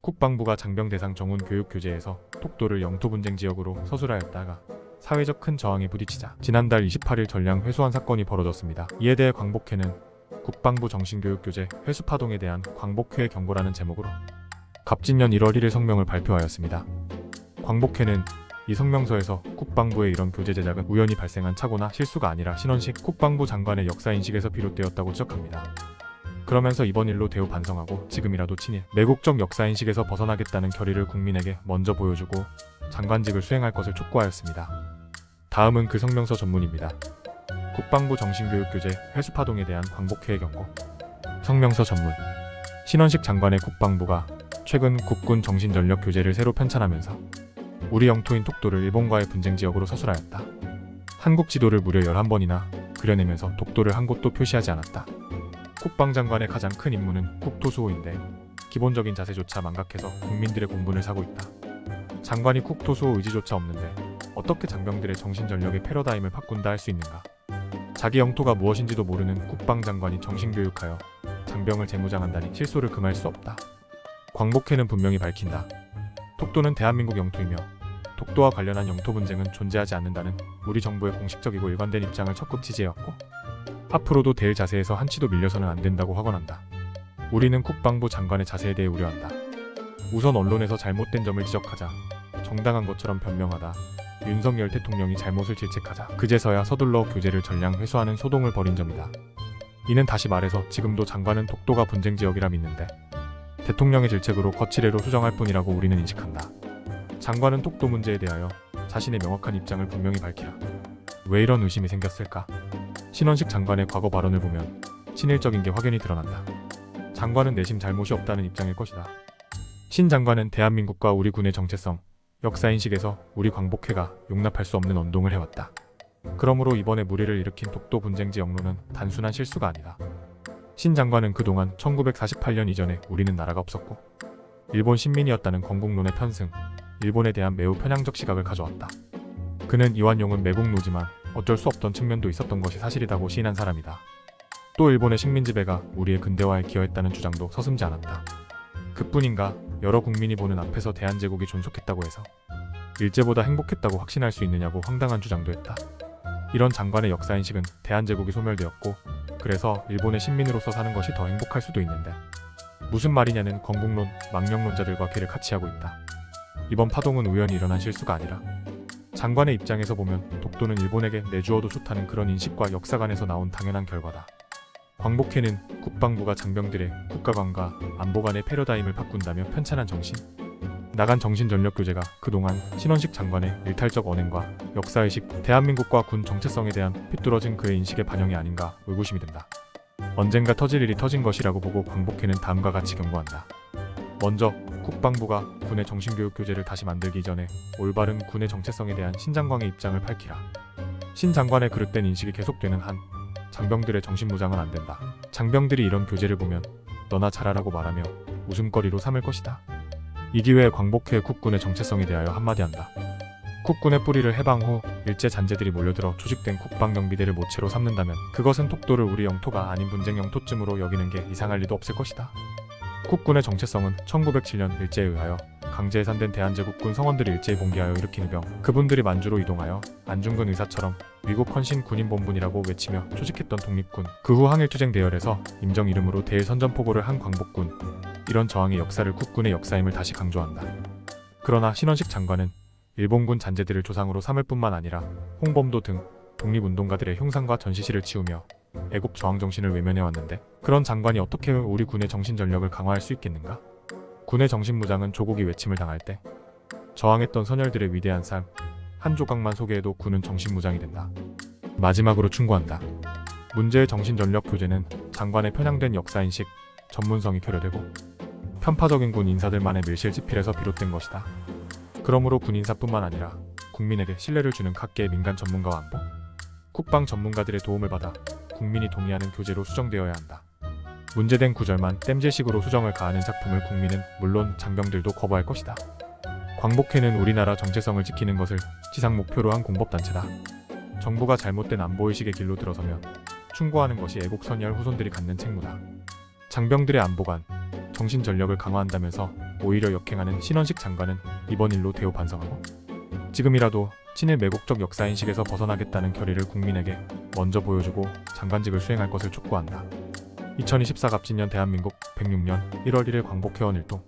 국방부가 장병 대상 정훈 교육 교재에서 독도를 영토 분쟁 지역으로 서술하였다가 사회적 큰 저항에 부딪히자 지난달 28일 전량 회수한 사건이 벌어졌습니다. 이에 대해 광복회는 국방부 정신교육교재 회수파동에 대한 광복회의 경고라는 제목으로 갑진년 1월 1일 성명을 발표하였습니다. 광복회는 이 성명서에서 국방부의 이런 교재 제작은 우연히 발생한 착오나 실수가 아니라 신원식 국방부 장관의 역사인식에서 비롯되었다고 지적합니다. 그러면서 이번 일로 대우 반성하고 지금이라도 친일, 매국적 역사인식에서 벗어나겠다는 결의를 국민에게 먼저 보여주고 장관직을 수행할 것을 촉구하였습니다. 다음은 그 성명서 전문입니다. 국방부 정신교육교재 회수파동에 대한 광복회의 경고. 성명서 전문. 신원식 장관의 국방부가 최근 국군 정신전력교재를 새로 편찬하면서 우리 영토인 독도를 일본과의 분쟁지역으로 서술하였다. 한국 지도를 무려 11번이나 그려내면서 독도를 한 곳도 표시하지 않았다. 국방장관의 가장 큰 임무는 국토수호인데 기본적인 자세조차 망각해서 국민들의 공분을 사고 있다. 장관이 국토수호 의지조차 없는데 어떻게 장병들의 정신전력의 패러다임을 바꾼다 할 수 있는가? 자기 영토가 무엇인지도 모르는 국방장관이 정신교육하여 장병을 재무장한다니 실소를 금할 수 없다. 광복회는 분명히 밝힌다. 독도는 대한민국 영토이며 독도와 관련한 영토 분쟁은 존재하지 않는다는 우리 정부의 공식적이고 일관된 입장을 적극 지지해왔고 앞으로도 대일 자세에서 한치도 밀려서는 안 된다고 확언한다. 우리는 국방부 장관의 자세에 대해 우려한다. 우선 언론에서 잘못된 점을 지적하자 정당한 것처럼 변명하다 윤석열 대통령이 잘못을 질책하자 그제서야 서둘러 교재를 전량 회수하는 소동을 벌인 점이다. 이는 다시 말해서 지금도 장관은 독도가 분쟁지역이라 믿는데 대통령의 질책으로 거치례로 수정할 뿐이라고 우리는 인식한다. 장관은 독도 문제에 대하여 자신의 명확한 입장을 분명히 밝히라. 왜 이런 의심이 생겼을까? 신원식 장관의 과거 발언을 보면 친일적인 게 확연히 드러난다. 장관은 내심 잘못이 없다는 입장일 것이다. 신 장관은 대한민국과 우리 군의 정체성, 역사인식에서 우리 광복회가 용납할 수 없는 언동을 해왔다. 그러므로 이번에 무리를 일으킨 독도 분쟁지 영로는 단순한 실수가 아니다. 신 장관은 그동안 1948년 이전에 우리는 나라가 없었고 일본 식민이었다는 건국론의 편승, 일본에 대한 매우 편향적 시각을 가져왔다. 그는 이완용은 매국노지만 어쩔 수 없던 측면도 있었던 것이 사실이라고 시인한 사람이다. 또 일본의 식민지배가 우리의 근대화에 기여했다는 주장도 서슴지 않았다. 그뿐인가 여러 국민이 보는 앞에서 대한제국이 존속했다고 해서 일제보다 행복했다고 확신할 수 있느냐고 황당한 주장도 했다. 이런 장관의 역사인식은 대한제국이 소멸되었고 그래서 일본의 식민으로서 사는 것이 더 행복할 수도 있는데 무슨 말이냐는 건국론, 망명론자들과 괴를 같이 하고 있다. 이번 파동은 우연히 일어난 실수가 아니라 장관의 입장에서 보면 독도는 일본에게 내주어도 좋다는 그런 인식과 역사관에서 나온 당연한 결과다. 광복회는 국방부가 장병들의 국가관과 안보관의 패러다임을 바꾼다며 편찬한 정신, 나간 정신전력교재가 그동안 신원식 장관의 일탈적 언행과 역사의식, 대한민국과 군 정체성에 대한 삐뚤어진 그의 인식의 반영이 아닌가 의구심이 든다. 언젠가 터질 일이 터진 것이라고 보고 광복회는 다음과 같이 경고한다. 먼저 국방부가 군의 정신교육교재를 다시 만들기 전에 올바른 군의 정체성에 대한 신 장관의 입장을 밝히라. 신 장관의 그릇된 인식이 계속되는 한 장병들의 정신무장은 안 된다. 장병들이 이런 교재를 보면 너나 잘하라고 말하며 웃음거리로 삼을 것이다. 이 기회에 광복회 국군의 정체성에 대하여 한마디 한다. 국군의 뿌리를 해방 후 일제 잔재들이 몰려들어 조직된 국방경비대를 모체로 삼는다면 그것은 독도를 우리 영토가 아닌 분쟁 영토쯤으로 여기는 게 이상할 리도 없을 것이다. 국군의 정체성은 1907년 일제에 의하여 강제 해산된 대한제국군 성원들이 일제에 봉기하여 일으킨 병, 그분들이 만주로 이동하여 안중근 의사처럼 위국 헌신 군인본분이라고 외치며 조직했던 독립군, 그 후 항일투쟁 대열에서 임정 이름으로 대일 선전포고를 한 광복군, 이런 저항의 역사를 국군의 역사임을 다시 강조한다. 그러나 신원식 장관은 일본군 잔재들을 조상으로 삼을 뿐만 아니라 홍범도 등 독립운동가들의 흉상과 전시실을 치우며 애국 저항 정신을 외면해왔는데 그런 장관이 어떻게 우리 군의 정신전력을 강화할 수 있겠는가? 군의 정신무장은 조국이 외침을 당할 때 저항했던 선열들의 위대한 삶 한 조각만 소개해도 군은 정신무장이 된다. 마지막으로 충고한다. 문제의 정신전력 교재는 장관의 편향된 역사인식, 전문성이 표류되고 편파적인 군 인사들만의 밀실지필에서 비롯된 것이다. 그러므로 군 인사뿐만 아니라 국민에게 신뢰를 주는 각계의 민간 전문가와 안보, 국방 전문가들의 도움을 받아 국민이 동의하는 교재로 수정되어야 한다. 문제된 구절만 땜질식으로 수정을 가하는 작품을 국민은 물론 장병들도 거부할 것이다. 광복회는 우리나라 정체성을 지키는 것을 지상 목표로 한 공법단체다. 정부가 잘못된 안보의식의 길로 들어서면 충고하는 것이 애국선열 후손들이 갖는 책무다. 장병들의 안보관, 정신전력을 강화한다면서 오히려 역행하는 신원식 장관은 이번 일로 대우 반성하고 지금이라도 친일 매국적 역사인식에서 벗어나겠다는 결의를 국민에게 먼저 보여주고 장관직을 수행할 것을 촉구한다. 2024 갑진년 대한민국 106년 1월 1일 광복회원 일동